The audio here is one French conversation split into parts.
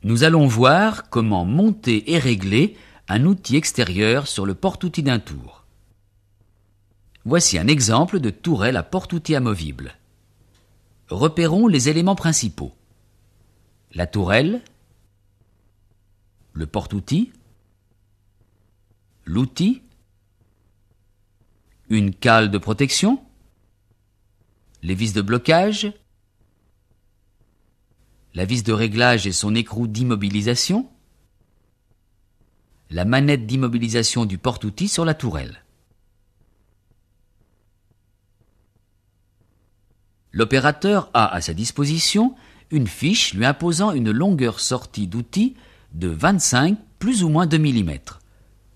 Nous allons voir comment monter et régler un outil extérieur sur le porte-outil d'un tour. Voici un exemple de tourelle à porte-outil amovible. Repérons les éléments principaux. La tourelle, le porte-outil, l'outil, une cale de protection, les vis de blocage, la vis de réglage et son écrou d'immobilisation, la manette d'immobilisation du porte-outil sur la tourelle. L'opérateur a à sa disposition une fiche lui imposant une longueur sortie d'outil de 25 plus ou moins 2 mm,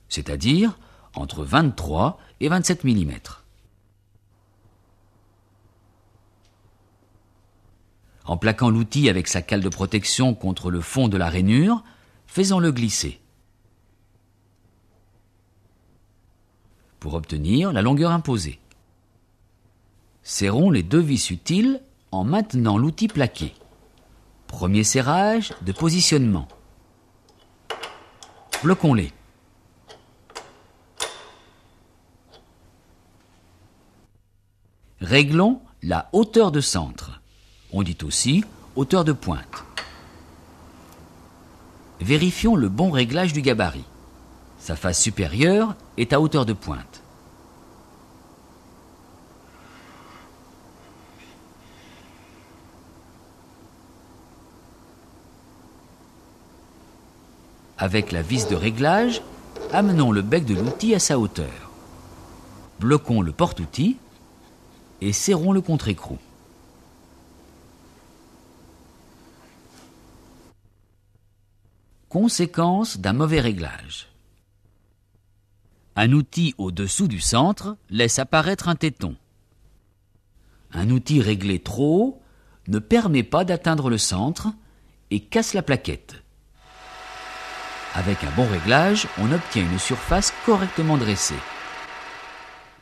c'est-à-dire entre 23 et 27 mm. En plaquant l'outil avec sa cale de protection contre le fond de la rainure, faisons-le glisser pour obtenir la longueur imposée. Serrons les deux vis utiles en maintenant l'outil plaqué. Premier serrage de positionnement. Bloquons-les. Réglons la hauteur de centre. On dit aussi hauteur de pointe. Vérifions le bon réglage du gabarit. Sa face supérieure est à hauteur de pointe. Avec la vis de réglage, amenons le bec de l'outil à sa hauteur. Bloquons le porte-outil et serrons le contre-écrou. Conséquence d'un mauvais réglage. Un outil au-dessous du centre laisse apparaître un téton. Un outil réglé trop haut ne permet pas d'atteindre le centre et casse la plaquette. Avec un bon réglage, on obtient une surface correctement dressée.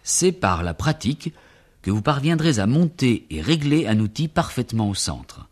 C'est par la pratique que vous parviendrez à monter et régler un outil parfaitement au centre.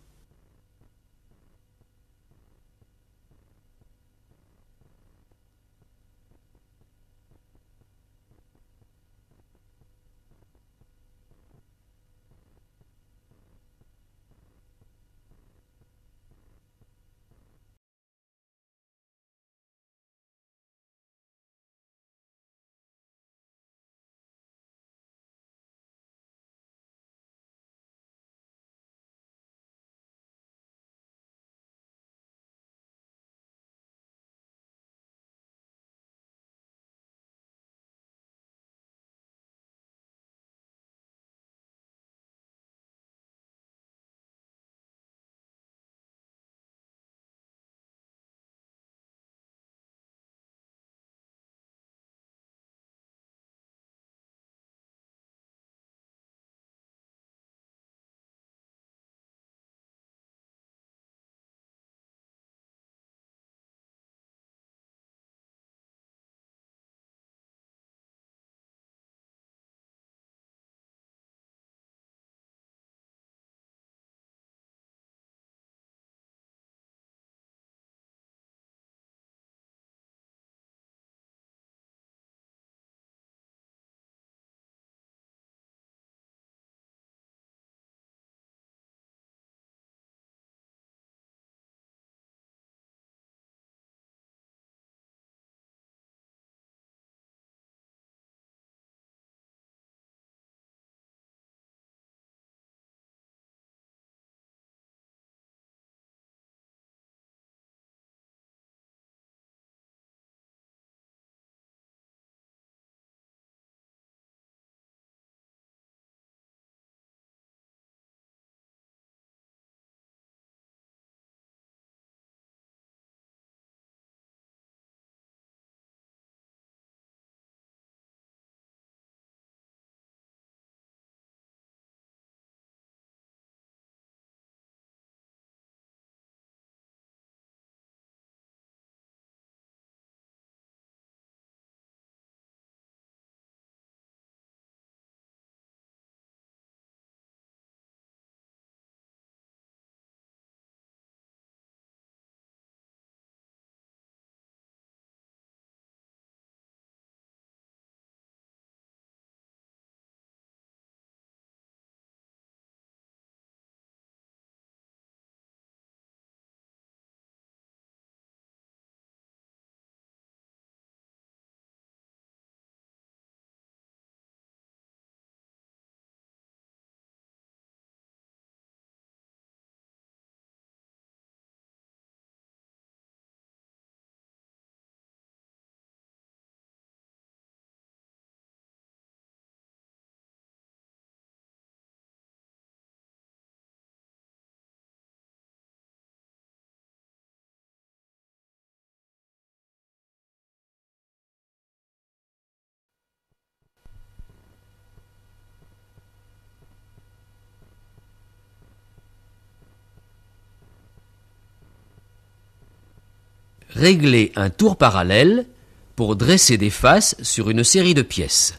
Réglez un tour parallèle pour dresser des faces sur une série de pièces.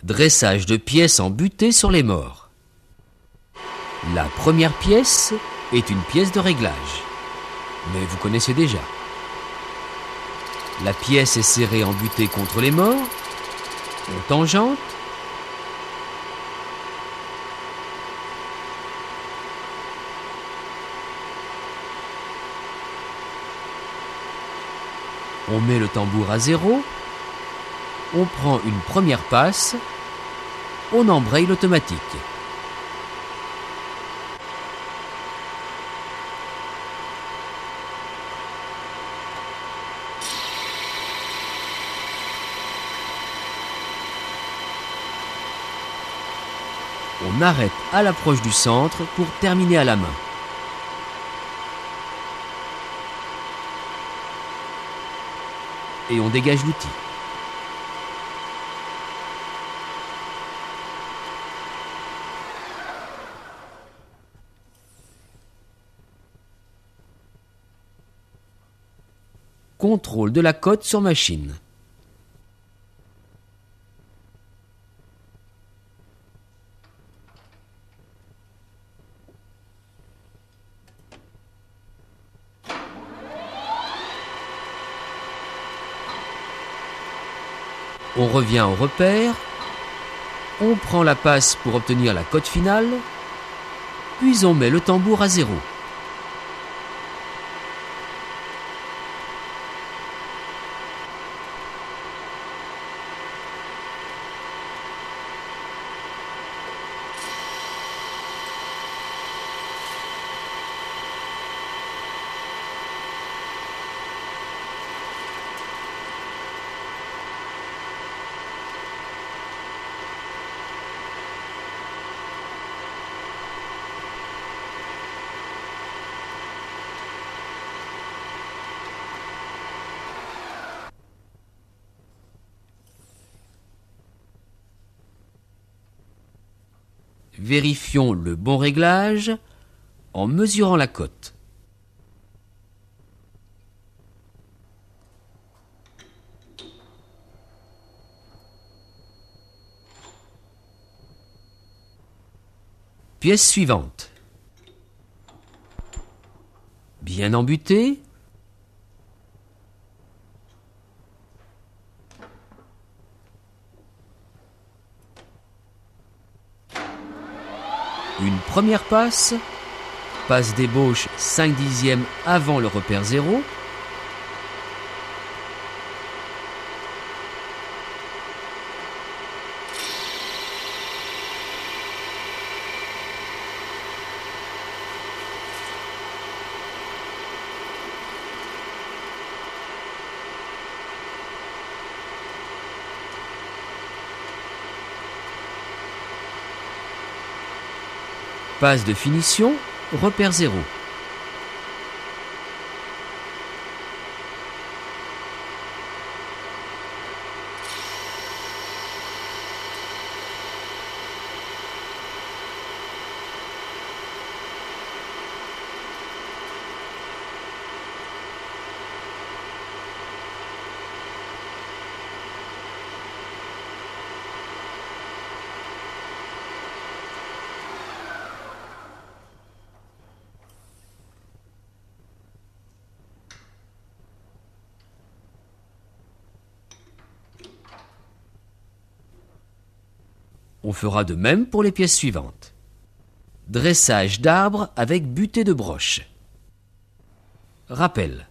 Dressage de pièces en butée sur les morts. La première pièce est une pièce de réglage, mais vous connaissez déjà. La pièce est serrée en butée contre les morts, en tangente. On met le tambour à 0, on prend une première passe, on embraye l'automatique. On arrête à l'approche du centre pour terminer à la main. Et on dégage l'outil. Contrôle de la cote sur machine. On revient au repère, on prend la passe pour obtenir la cote finale, puis on met le tambour à 0. Vérifions le bon réglage en mesurant la cote. Pièce suivante. Bien embutée. Une première passe, passe d'ébauche 5/10 avant le repère 0. Passe de finition, repère 0. On fera de même pour les pièces suivantes. Dressage d'arbre avec butée de broche. Rappel,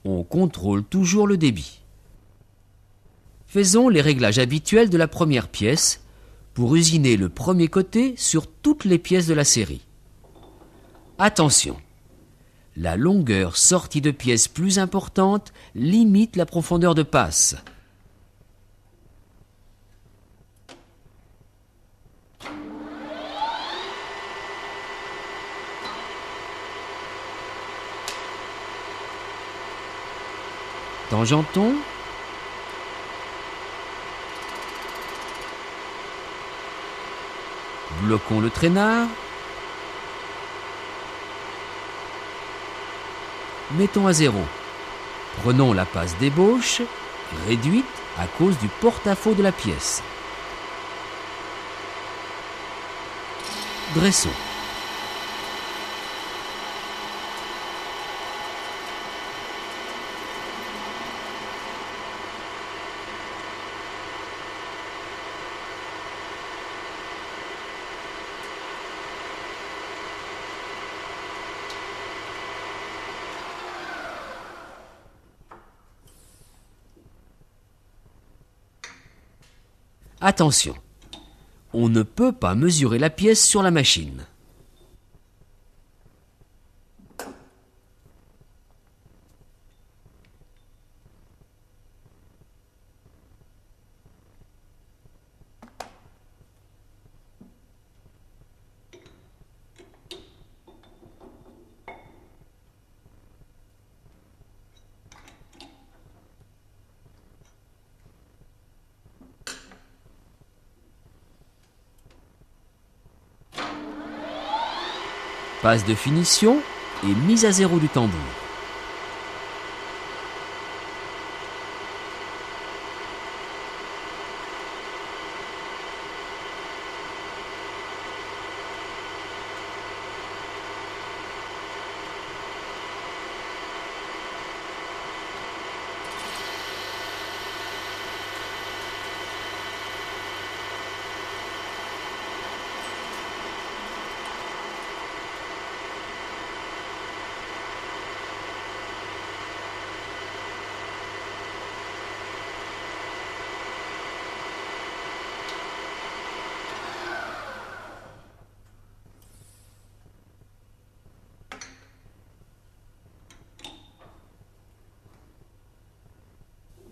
on contrôle toujours le débit. Faisons les réglages habituels de la première pièce pour usiner le premier côté sur toutes les pièces de la série. Attention, la longueur sortie de pièces plus importantes limite la profondeur de passe. Tangenton. Bloquons le traînard. Mettons à 0. Prenons la passe d'ébauche, réduite à cause du porte-à-faux de la pièce. Dressons. Attention, on ne peut pas mesurer la pièce sur la machine. Passe de finition et mise à zéro du tambour.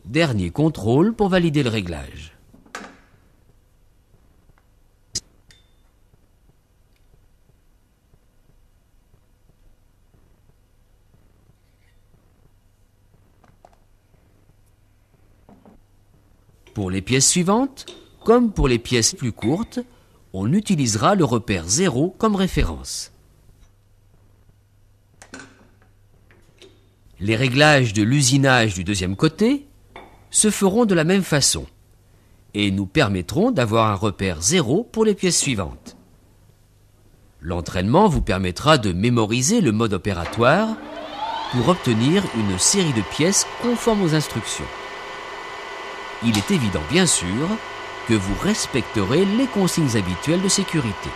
Dernier contrôle pour valider le réglage. Pour les pièces suivantes, comme pour les pièces plus courtes, on utilisera le repère 0 comme référence. Les réglages de l'usinage du deuxième côté se feront de la même façon et nous permettront d'avoir un repère 0 pour les pièces suivantes. L'entraînement vous permettra de mémoriser le mode opératoire pour obtenir une série de pièces conformes aux instructions. Il est évident, bien sûr, que vous respecterez les consignes habituelles de sécurité.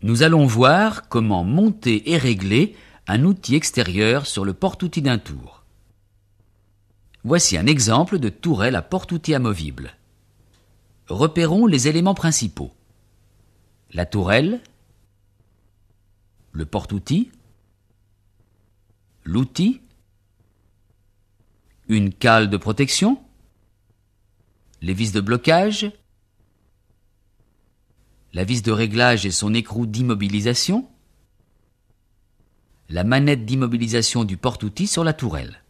Nous allons voir comment monter et régler un outil extérieur sur le porte-outil d'un tour. Voici un exemple de tourelle à porte-outil amovible. Repérons les éléments principaux. La tourelle, le porte-outil, l'outil, une cale de protection, les vis de blocage, la vis de réglage et son écrou d'immobilisation, la manette d'immobilisation du porte-outil sur la tourelle.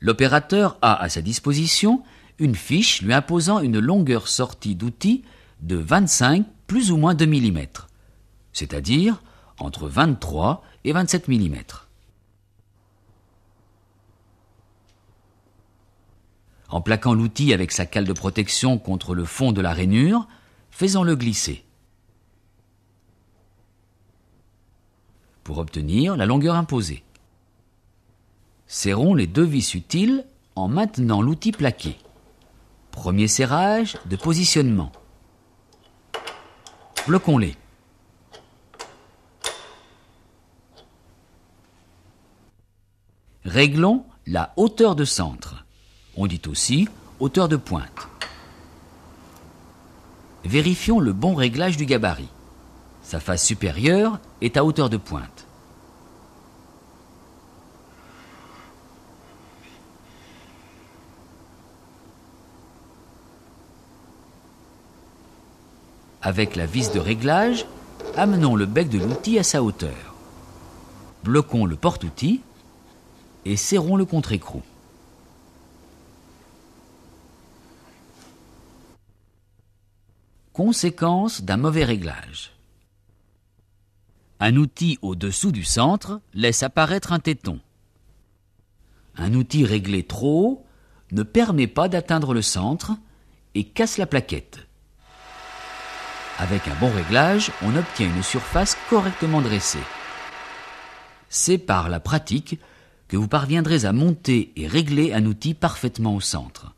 L'opérateur a à sa disposition une fiche lui imposant une longueur sortie d'outil de 25 plus ou moins 2 mm, c'est-à-dire entre 23 et 27 mm. En plaquant l'outil avec sa cale de protection contre le fond de la rainure, faisons-le glisser. Pour obtenir la longueur imposée. Serrons les deux vis utiles en maintenant l'outil plaqué. Premier serrage de positionnement. Bloquons-les. Réglons la hauteur de centre. On dit aussi hauteur de pointe. Vérifions le bon réglage du gabarit. Sa face supérieure est à hauteur de pointe. Avec la vis de réglage, amenons le bec de l'outil à sa hauteur. Bloquons le porte-outil et serrons le contre-écrou. Conséquence d'un mauvais réglage. Un outil au-dessous du centre laisse apparaître un téton. Un outil réglé trop haut ne permet pas d'atteindre le centre et casse la plaquette. Avec un bon réglage, on obtient une surface correctement dressée. C'est par la pratique que vous parviendrez à monter et régler un outil parfaitement au centre.